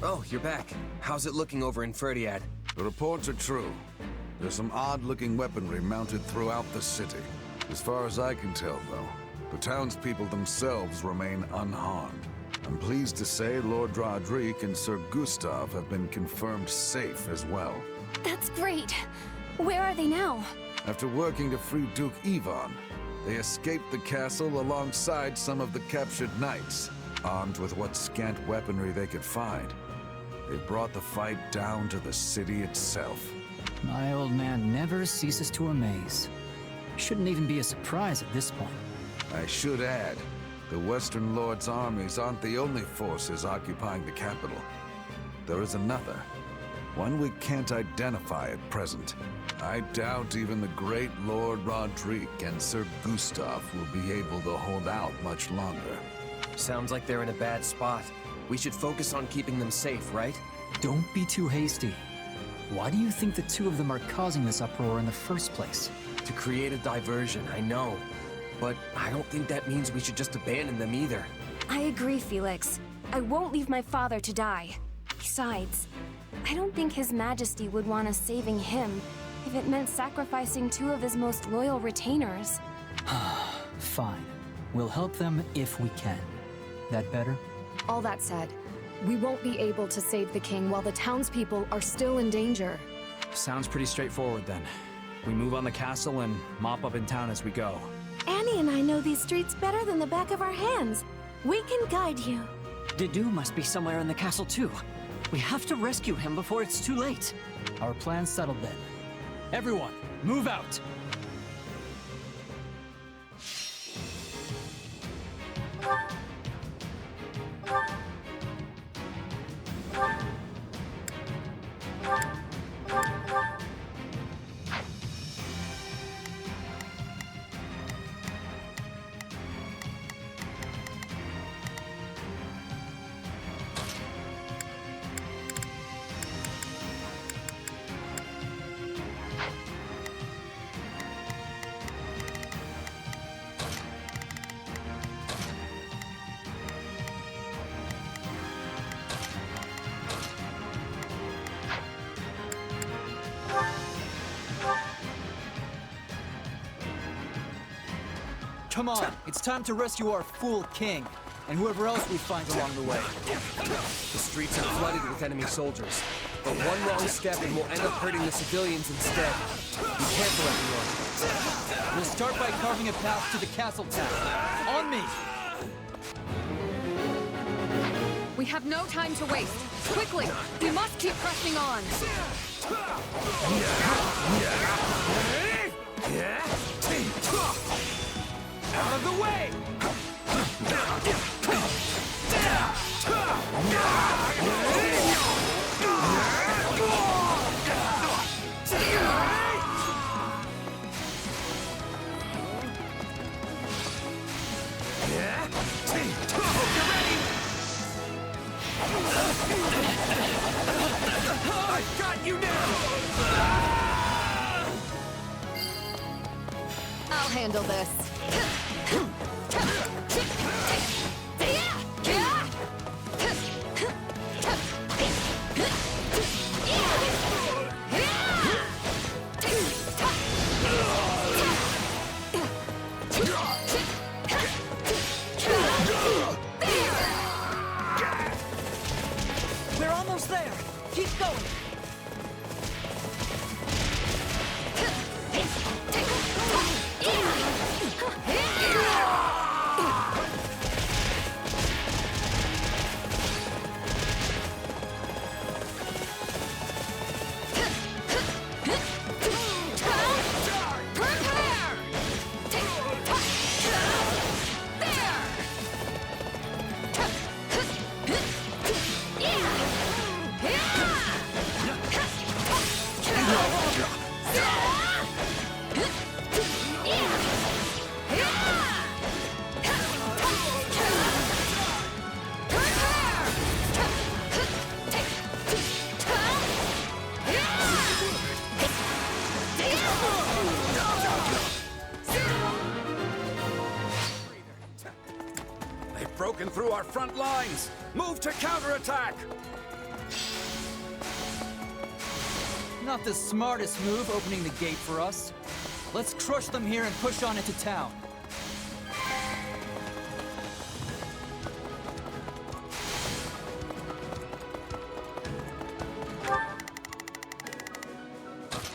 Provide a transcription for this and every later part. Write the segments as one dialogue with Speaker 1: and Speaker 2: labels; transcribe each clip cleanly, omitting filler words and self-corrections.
Speaker 1: Oh, you're back. How's it looking over in Fhirdiad?
Speaker 2: The reports are true. There's some odd-looking weaponry mounted throughout the city. As far as I can tell, though, the townspeople themselves remain unharmed. I'm pleased to say Lord Roderick and Sir Gustav have been confirmed safe as well.
Speaker 3: That's great. Where are they now?
Speaker 2: After working to free Duke Ivan, they escaped the castle alongside some of the captured knights, armed with what scant weaponry they could find. They brought the fight down to the city itself.
Speaker 4: My old man never ceases to amaze. Shouldn't even be a surprise at this point.
Speaker 2: I should add, the Western Lord's armies aren't the only forces occupying the capital. There is another, one we can't identify at present. I doubt even the great Lord Roderick and Sir Gustav will be able to hold out much longer.
Speaker 1: Sounds like they're in a bad spot. We should focus on keeping them safe, right?
Speaker 4: Don't be too hasty. Why do you think the two of them are causing this uproar in the first place?
Speaker 1: To create a diversion, I know. But I don't think that means we should just abandon them either.
Speaker 3: I agree, Felix. I won't leave my father to die. Besides, I don't think His Majesty would want us saving him if it meant sacrificing two of his most loyal retainers.
Speaker 4: Fine. We'll help them if we can. That better?
Speaker 5: All that said, we won't be able to save the king while the townspeople are still in danger.
Speaker 6: Sounds pretty straightforward then. We move on the castle and mop up in town as we go.
Speaker 3: Annie and I know these streets better than the back of our hands. We can guide you.
Speaker 7: Dedu must be somewhere in the castle too. We have to rescue him before it's too late.
Speaker 4: Our plan's settled then.
Speaker 6: Everyone, move out!
Speaker 8: Come on, it's time to rescue our fool king, and whoever else we find along the way.
Speaker 1: The streets are flooded with enemy soldiers, but one wrong step and we'll end up hurting the civilians instead. Be careful, everyone.
Speaker 8: We'll start by carving a path to the castle town. On me!
Speaker 5: We have no time to waste. Quickly, we must keep pressing on.
Speaker 1: Out of the way! I've got you now!
Speaker 5: I'll handle this.
Speaker 7: We're almost there. Keep going.
Speaker 2: They've broken through our front lines! Move to counterattack!
Speaker 8: Not the smartest move, opening the gate for us. Let's crush them here and push on into town.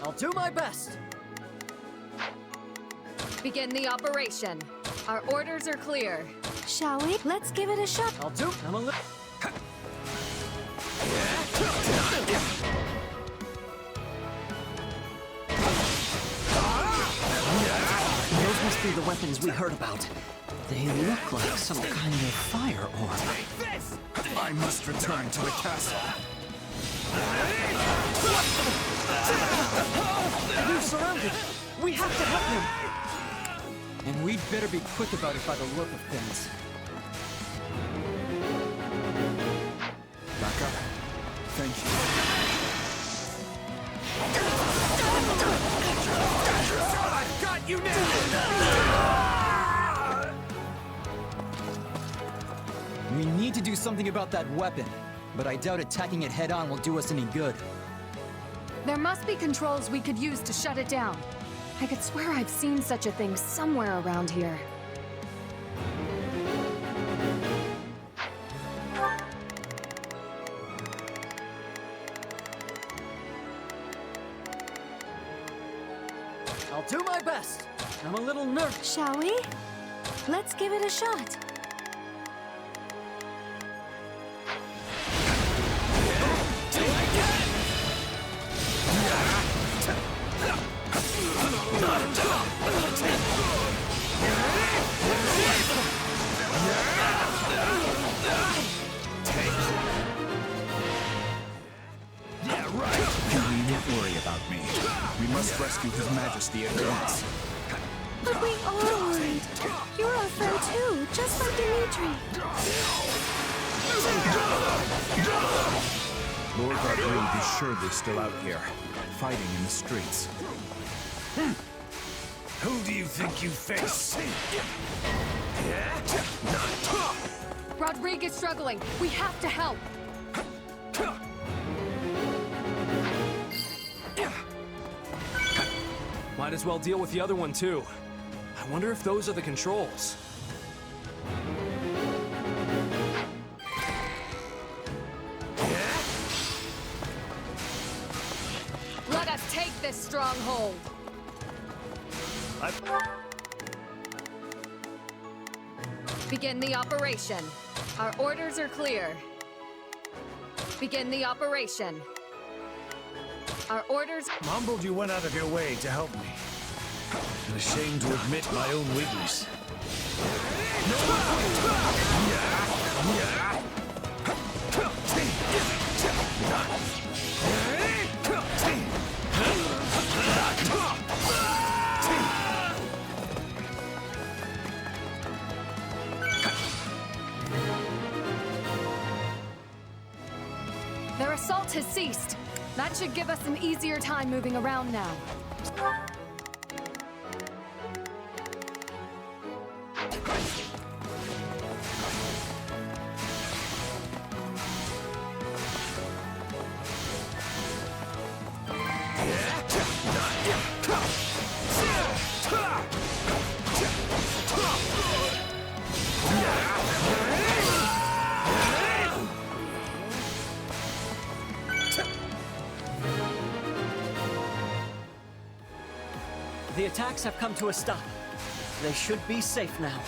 Speaker 7: I'll do my best.
Speaker 5: Begin the operation. Our orders are clear.
Speaker 3: Shall we? Let's give it a shot.
Speaker 7: I'll do. I'm a little. Those must be the weapons we heard about. They look like some kind of fire orb.
Speaker 2: I must return to the castle.
Speaker 7: We're surrounded. We have to help him.
Speaker 8: And we'd better be quick about it by the look of things.
Speaker 2: Back up. Thank you.
Speaker 1: I've got you now!
Speaker 8: We need to do something about that weapon, but I doubt attacking it head-on will do us any good.
Speaker 5: There must be controls we could use to shut it down.
Speaker 3: I could swear I've seen such a thing somewhere around here.
Speaker 7: I'll do my best. I'm a little nervous.
Speaker 3: Shall we? Let's give it a shot.
Speaker 2: Worry about me. We must rescue His Majesty at once.
Speaker 3: But we are worried. You're our friend too, just like Dimitri.
Speaker 2: Lord Gleam is surely still out here, fighting in the streets. Who do you think you face?
Speaker 5: Rodriguez struggling. We have to help.
Speaker 6: Might as well deal with the other one, too. I wonder if those are the controls.
Speaker 5: Let us take this stronghold. Begin the operation. Our orders are clear. Begin the operation. Our orders...
Speaker 9: Mumbled you went out of your way to help me. I'm ashamed to admit my own weakness.
Speaker 5: Their assault has ceased. That should give us an easier time moving around now.
Speaker 7: The attacks have come to a stop. They should be safe now.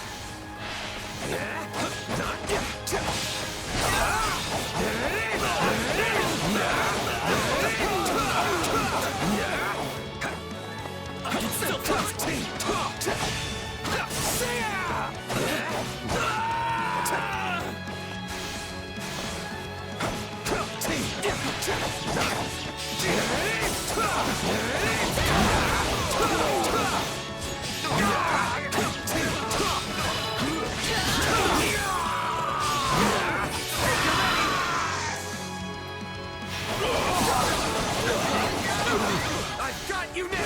Speaker 1: I've got you now!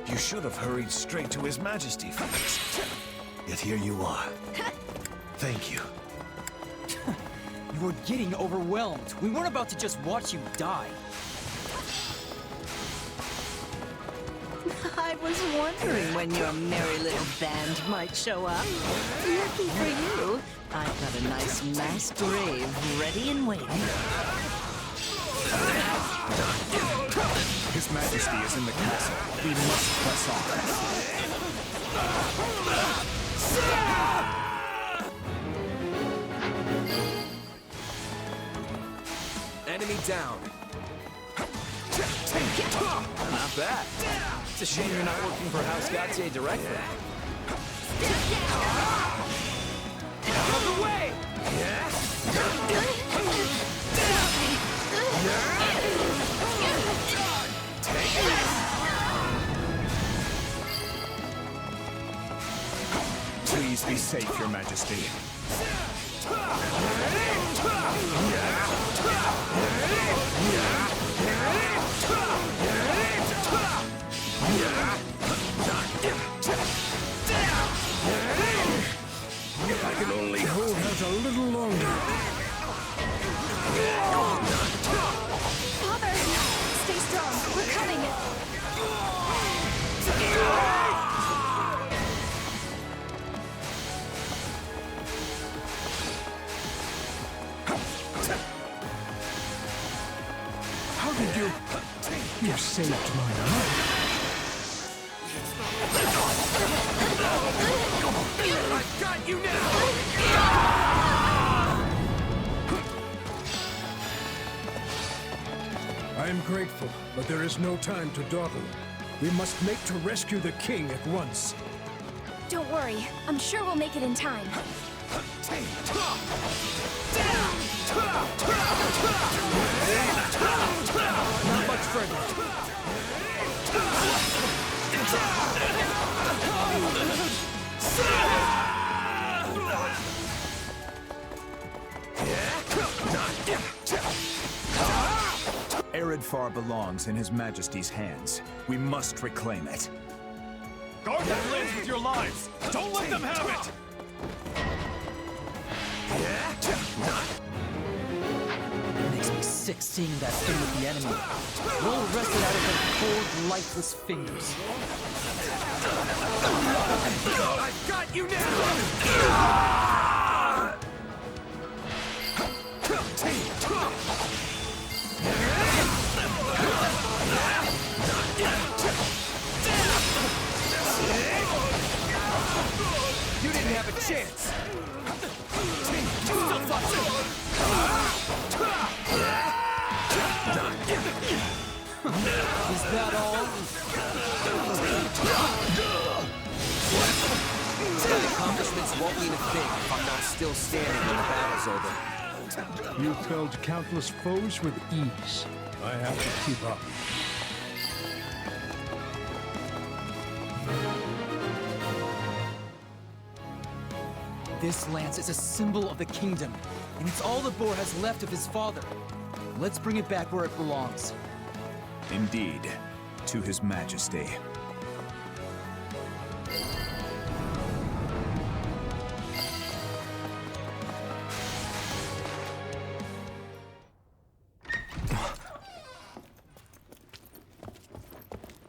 Speaker 9: You should have hurried straight to His Majesty first. Yet here you are. Thank you.
Speaker 8: You were getting overwhelmed. We weren't about to just watch you die.
Speaker 7: I was wondering when your merry little band might show up. Lucky for you, I've got a nice mass grave ready and waiting.
Speaker 6: His Majesty is in the castle. We must press on.
Speaker 1: Enemy down.
Speaker 6: Not bad. It's a shame you're not working for House Gautier directly.
Speaker 1: Out of the way!
Speaker 6: Please be safe, Your Majesty.
Speaker 9: If I can only hold out a little longer.
Speaker 3: Father! Stay strong. We're coming.
Speaker 9: How did you... You saved my life.
Speaker 1: I've got you now!
Speaker 9: I am grateful, but there is no time to dawdle. We must make to rescue the king at once.
Speaker 3: Don't worry. I'm sure we'll make it in time.
Speaker 1: Not much further.
Speaker 6: Far belongs in His Majesty's hands. We must reclaim it.
Speaker 10: Guard that place with your lives! Don't let them have it!
Speaker 8: It makes me sick seeing that thing with the enemy. Roll wrested out of their cold, lifeless fingers.
Speaker 1: I've got you now! You didn't have a chance!
Speaker 8: Is that all?
Speaker 1: The accomplishments won't mean a thing if I'm not still standing when the battle's over.
Speaker 9: You felled countless foes with ease. I have to keep up.
Speaker 8: This lance is a symbol of the kingdom, and it's all the boar has left of his father. Let's bring it back where it belongs.
Speaker 6: Indeed, to His Majesty.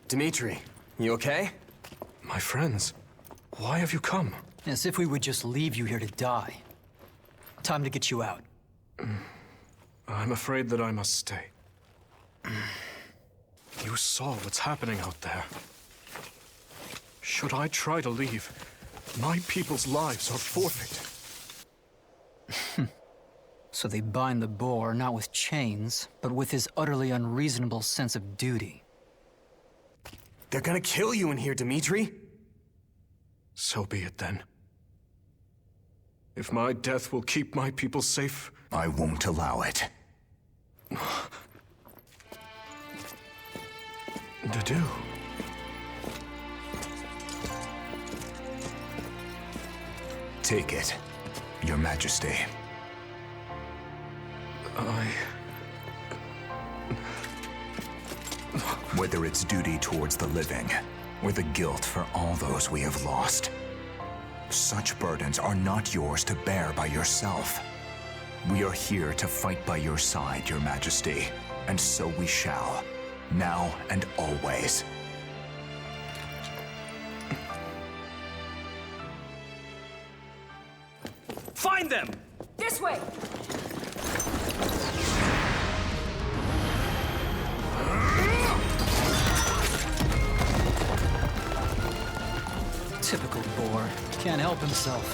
Speaker 1: Dimitri, you okay?
Speaker 10: My friends, why have you come?
Speaker 8: As if we would just leave you here to die. Time to get you out.
Speaker 10: I'm afraid that I must stay. You saw what's happening out there. Should I try to leave, my people's lives are forfeit.
Speaker 8: So they bind the boar not with chains, but with his utterly unreasonable sense of duty.
Speaker 1: They're gonna kill you in here, Dimitri.
Speaker 10: So be it then. If my death will keep my people safe,
Speaker 11: I won't allow it.
Speaker 10: Dadu.
Speaker 11: Take it, Your Majesty. Whether it's duty towards the living, or the guilt for all those we have lost, such burdens are not yours to bear by yourself. We are here to fight by your side, Your Majesty, and so we shall, now and always.
Speaker 6: Find them!
Speaker 5: This way!
Speaker 4: Typical boar. Can't help himself.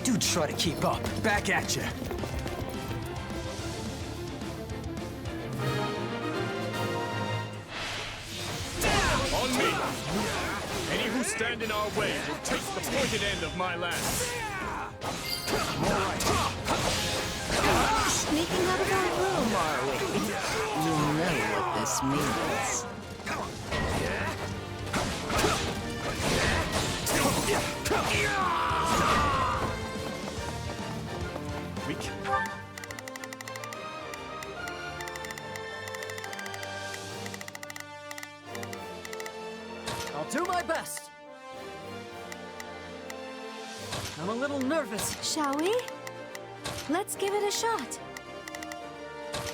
Speaker 4: Do try to keep up.
Speaker 6: Back at you.
Speaker 10: On me! Any who stand in our way will taste the pointed end of my lance.
Speaker 7: Sneaking out of our room, are we? You know what this means.
Speaker 10: We can...
Speaker 4: I'll do my best. I'm a little nervous.
Speaker 3: Shall we? Let's give it a shot.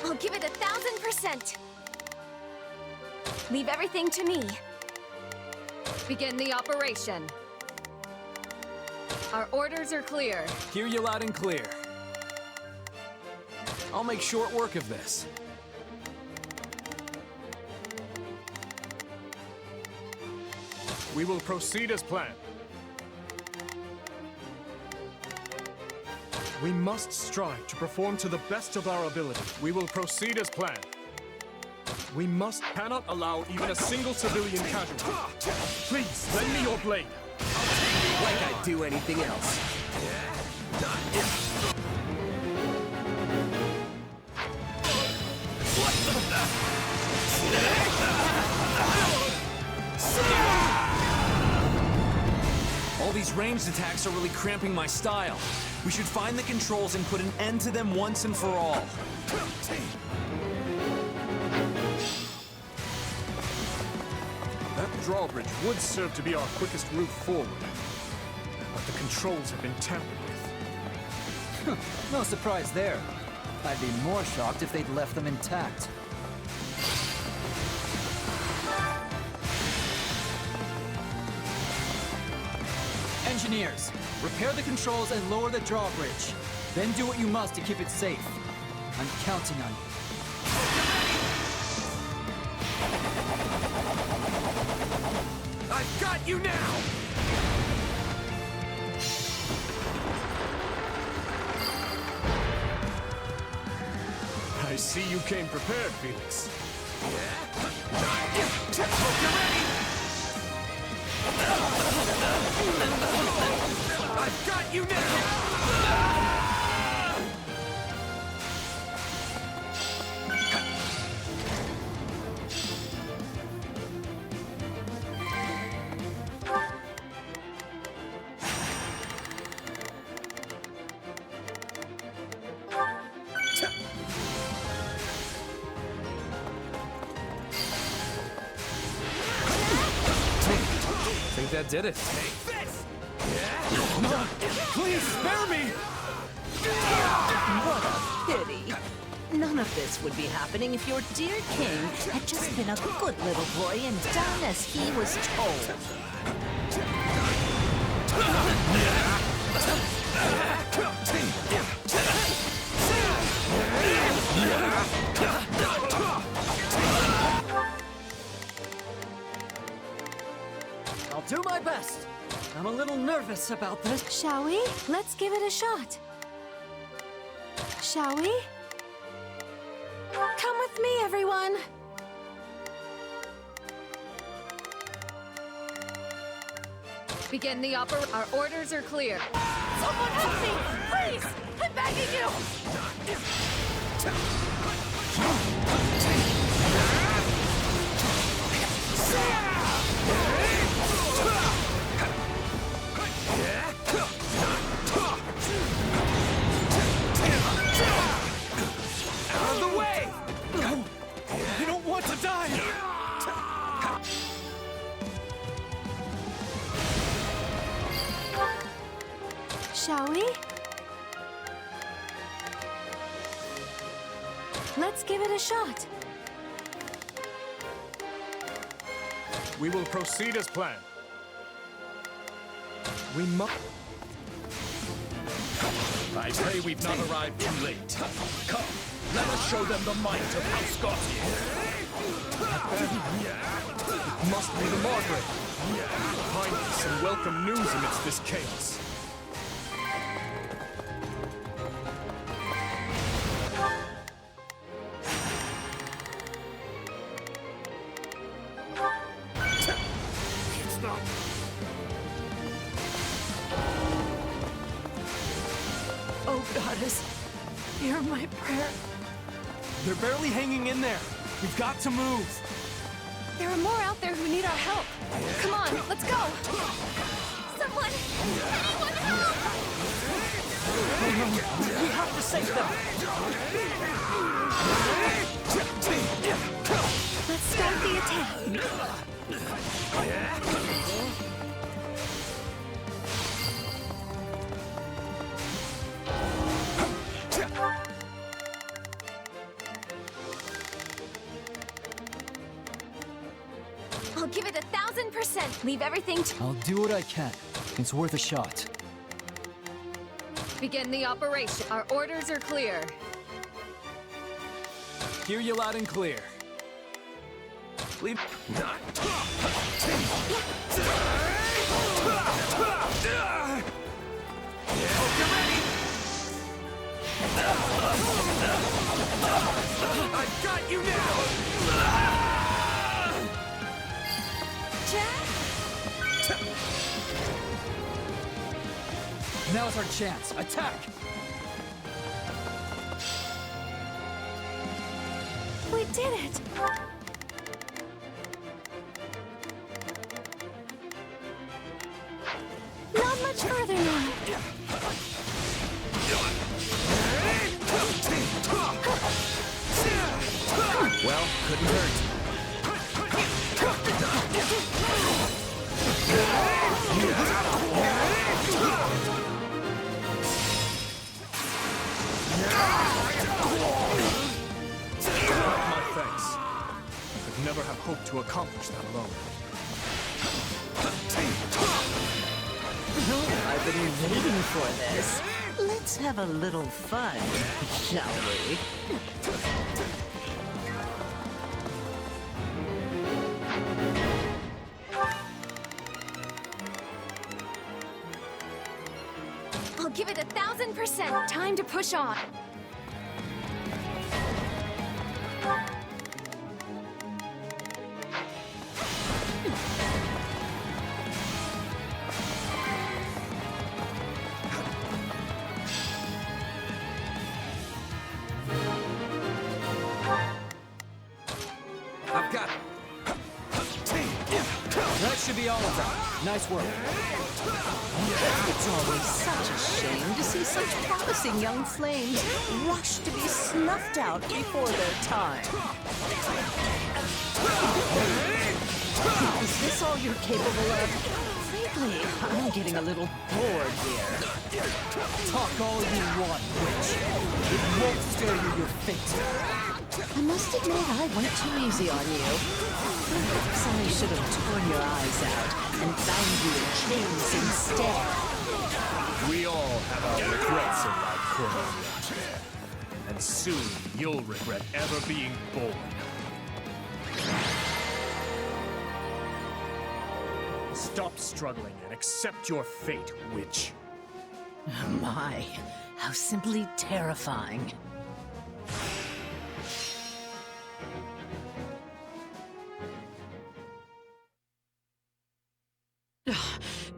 Speaker 3: I'll give it 1,000%. Leave everything to me.
Speaker 5: Begin the operation. Our orders are clear.
Speaker 6: Hear you loud and clear. I'll make short work of this.
Speaker 10: We will proceed as planned. We must strive to perform to the best of our ability. We will proceed as planned. We cannot allow even a single civilian casualty. Please, lend me your blade.
Speaker 1: Like I'd do anything else.
Speaker 6: All these ranged attacks are really cramping my style. We should find the controls and put an end to them once and for all.
Speaker 10: That drawbridge would serve to be our quickest route forward. But the controls have been tampered with.
Speaker 4: No surprise there. I'd be more shocked if they'd left them intact. Engineers, repair the controls and lower the drawbridge. Then do what you must to keep it safe. I'm counting on you.
Speaker 1: I've got you now!
Speaker 10: I see you came prepared, Felix.
Speaker 1: I've got you now!
Speaker 6: Think that did it.
Speaker 10: Please spare me!
Speaker 7: What a pity. None of this would be happening if your dear king had just been a good little boy and done as he was told.
Speaker 4: I'll do my best. I'm a little nervous about this.
Speaker 3: Shall we? Let's give it a shot. Shall we? Come with me, everyone.
Speaker 5: Begin the Our orders are clear.
Speaker 3: Someone help me! Please! I'm begging you!
Speaker 1: Out of the way!
Speaker 10: I don't want to die!
Speaker 3: shall we? Let's give it a shot.
Speaker 10: We will proceed as planned. We must...
Speaker 9: I pray we've not arrived too late. Come, let us show them the might of House Gautier.
Speaker 10: It must be the Margaret. Kindness and welcome news amidst this chaos.
Speaker 9: It's not...
Speaker 7: Oh, Goddess, hear my prayer.
Speaker 6: They're barely hanging in there. We've got to move.
Speaker 3: There are more out there who need our help. Come on, let's go! Someone! Anyone help!
Speaker 7: We have to save them.
Speaker 3: Let's start the attack. I'll give it 1,000%. Leave everything to...
Speaker 8: I'll do what I can. It's worth a shot.
Speaker 5: Begin the operation. Our orders are clear.
Speaker 6: Hear you loud and clear. Leave.
Speaker 1: I've got you now!
Speaker 8: Now's our chance. Attack!
Speaker 3: We did it! Not much further now.
Speaker 1: Well, couldn't hurt.
Speaker 10: My thanks. Could never have hoped to accomplish that alone.
Speaker 7: I've been waiting for this. Let's have a little fun, shall we?
Speaker 3: I'll give it 1,000%. Time to push on.
Speaker 1: I've got it.
Speaker 8: That should be all of them. Nice work.
Speaker 7: It's always such a shame to see such promising young flames rush to be snuffed out before their time. Is this all you're capable of? Frankly, I'm getting a little bored here.
Speaker 8: Talk all you want, witch. It won't spare you your fate.
Speaker 7: I must admit I went too easy on you. Perhaps I should have torn your eyes out and bound you in chains instead.
Speaker 10: We all have our regrets in life, Cornelia. And soon you'll regret ever being born. Stop struggling and accept your fate, witch.
Speaker 7: My, how simply terrifying.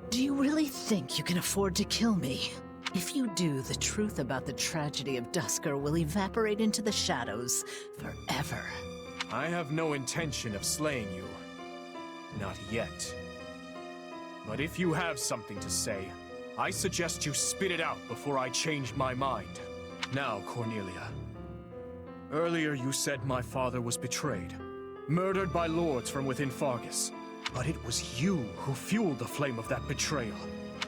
Speaker 7: Do you really think you can afford to kill me? If you do, the truth about the tragedy of Dusker will evaporate into the shadows forever.
Speaker 10: I have no intention of slaying you. Not yet. But if you have something to say, I suggest you spit it out before I change my mind. Now, Cornelia. Earlier you said my father was betrayed, murdered by lords from within Fargus. But it was you who fueled the flame of that betrayal.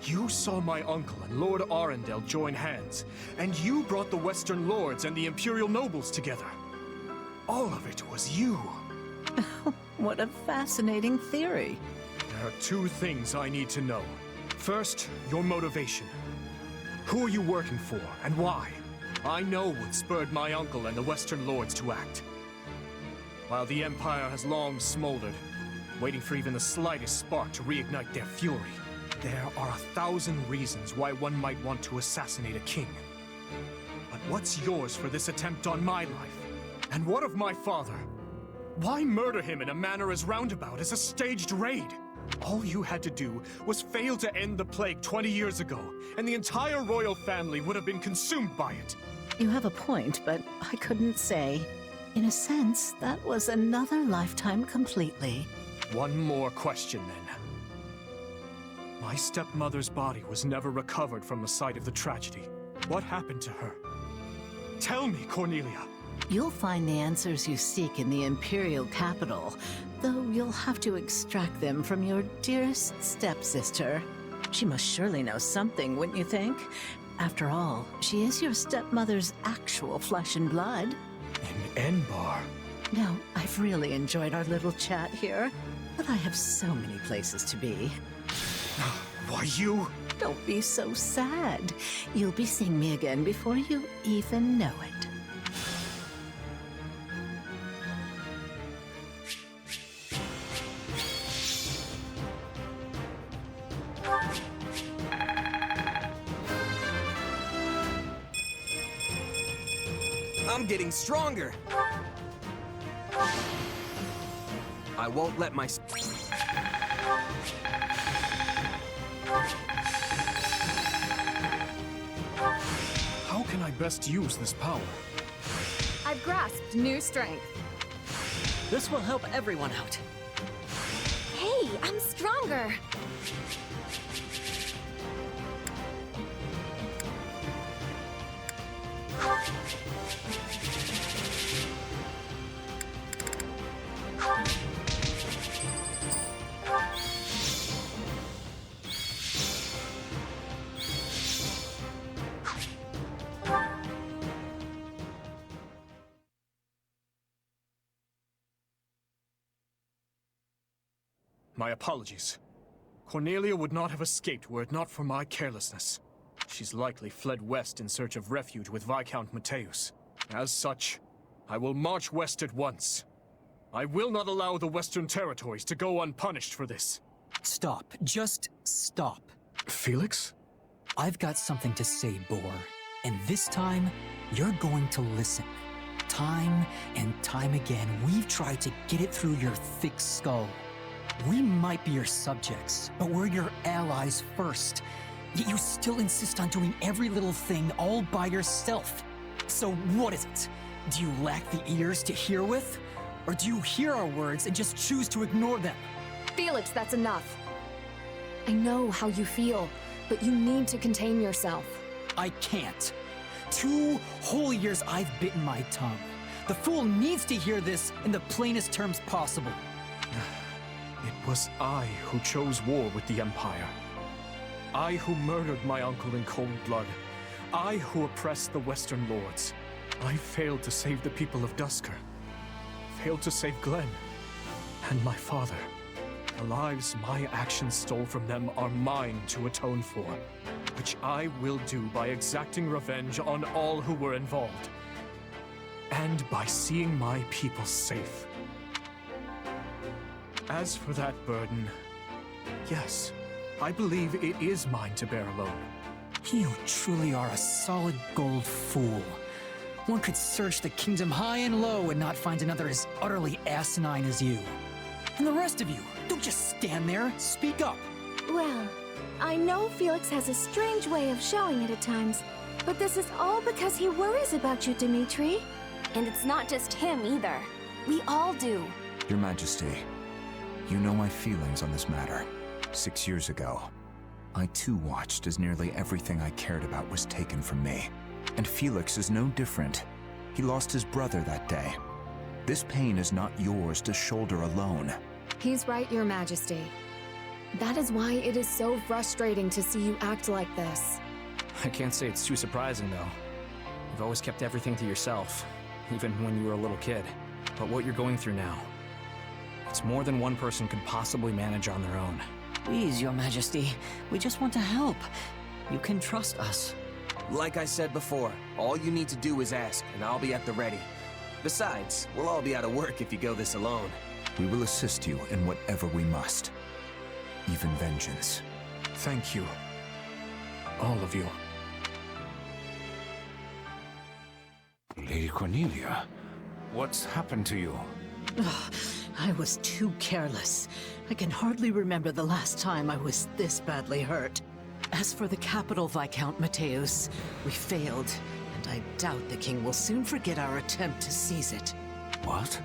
Speaker 10: You saw my uncle and Lord Arundel join hands, and you brought the Western Lords and the Imperial nobles together. All of it was you.
Speaker 7: What a fascinating theory.
Speaker 10: There are two things I need to know. First, your motivation. Who are you working for, and why? I know what spurred my uncle and the Western Lords to act. While the Empire has long smoldered, waiting for even the slightest spark to reignite their fury, there are 1,000 reasons why one might want to assassinate a king. But what's yours for this attempt on my life? And what of my father? Why murder him in a manner as roundabout as a staged raid? All you had to do was fail to end the plague 20 years ago, and the entire royal family would have been consumed by it.
Speaker 7: You have a point, but I couldn't say. In a sense, that was another lifetime completely.
Speaker 10: One more question, then. My stepmother's body was never recovered from the site of the tragedy. What happened to her? Tell me, Cornelia.
Speaker 7: You'll find the answers you seek in the Imperial capital, though you'll have to extract them from your dearest stepsister. She must surely know something, wouldn't you think? After all, she is your stepmother's actual flesh and blood.
Speaker 10: In Enbar.
Speaker 7: Now, I've really enjoyed our little chat here, but I have so many places to be.
Speaker 10: Why, you?
Speaker 7: Don't be so sad. You'll be seeing me again before you even know it.
Speaker 1: I'm getting stronger. I won't let my...
Speaker 10: How can I best use this power?
Speaker 5: I've grasped new strength.
Speaker 4: This will help everyone out.
Speaker 3: Hey, I'm stronger.
Speaker 10: My apologies. Cornelia would not have escaped were it not for my carelessness. She's likely fled west in search of refuge with Viscount Mateus. As such, I will march west at once. I will not allow the Western territories to go unpunished for this.
Speaker 8: Stop. Just stop.
Speaker 10: Felix?
Speaker 8: I've got something to say, Boar. And this time, you're going to listen. Time and time again, we've tried to get it through your thick skull. We might be your subjects, but we're your allies first. Yet you still insist on doing every little thing all by yourself. So what is it? Do you lack the ears to hear with? Or do you hear our words and just choose to ignore them?
Speaker 5: Felix, that's enough. I know how you feel, but you need to contain yourself.
Speaker 8: I can't. 2 whole years I've bitten my tongue. The fool needs to hear this in the plainest terms possible.
Speaker 10: It was I who chose war with the Empire. I who murdered my uncle in cold blood. I who oppressed the Western Lords. I failed to save the people of Duscur. Failed to save Glenn. And my father. The lives my actions stole from them are mine to atone for. Which I will do by exacting revenge on all who were involved. And by seeing my people safe. As for that burden, yes, I believe it is mine to bear alone.
Speaker 8: You truly are a solid gold fool. One could search the kingdom high and low and not find another as utterly asinine as you. And the rest of you, don't just stand there, speak up.
Speaker 3: Well, I know Felix has a strange way of showing it at times, but this is all because he worries about you, Dimitri. And it's not just him either. We all do.
Speaker 11: Your Majesty, you know my feelings on this matter. 6 years ago, I too watched as nearly everything I cared about was taken from me. And Felix is no different. He lost his brother that day. This pain is not yours to shoulder alone.
Speaker 5: He's right, Your Majesty. That is why it is so frustrating to see you act like this.
Speaker 12: I can't say it's too surprising, though. You've always kept everything to yourself, even when you were a little kid. But what you're going through now, it's more than one person could possibly manage on their own.
Speaker 8: Please, Your Majesty. We just want to help. You can trust us.
Speaker 1: Like I said before, all you need to do is ask, and I'll be at the ready. Besides, we'll all be out of work if you go this alone.
Speaker 11: We will assist you in whatever we must. Even vengeance.
Speaker 10: Thank you. All of you.
Speaker 9: Lady Cornelia, what's happened to you?
Speaker 7: I was too careless. I can hardly remember the last time I was this badly hurt. As for the capital, Viscount Mateus, we failed, and I doubt the king will soon forget our attempt to seize it.
Speaker 9: What?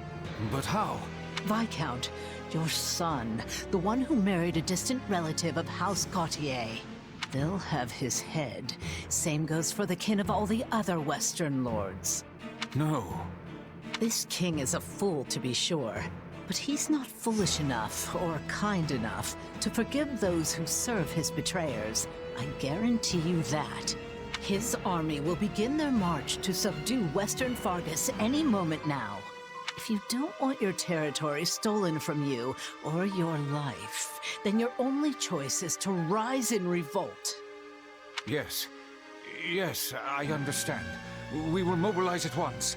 Speaker 9: But how?
Speaker 7: Viscount, your son, the one who married a distant relative of House Gautier. They'll have his head. Same goes for the kin of all the other Western lords.
Speaker 9: No.
Speaker 7: This king is a fool, to be sure, but he's not foolish enough or kind enough to forgive those who serve his betrayers. I guarantee you that. His army will begin their march to subdue Western Fargus any moment now. If you don't want your territory stolen from you or your life, then your only choice is to rise in revolt.
Speaker 9: Yes. Yes, I understand. We will mobilize at once.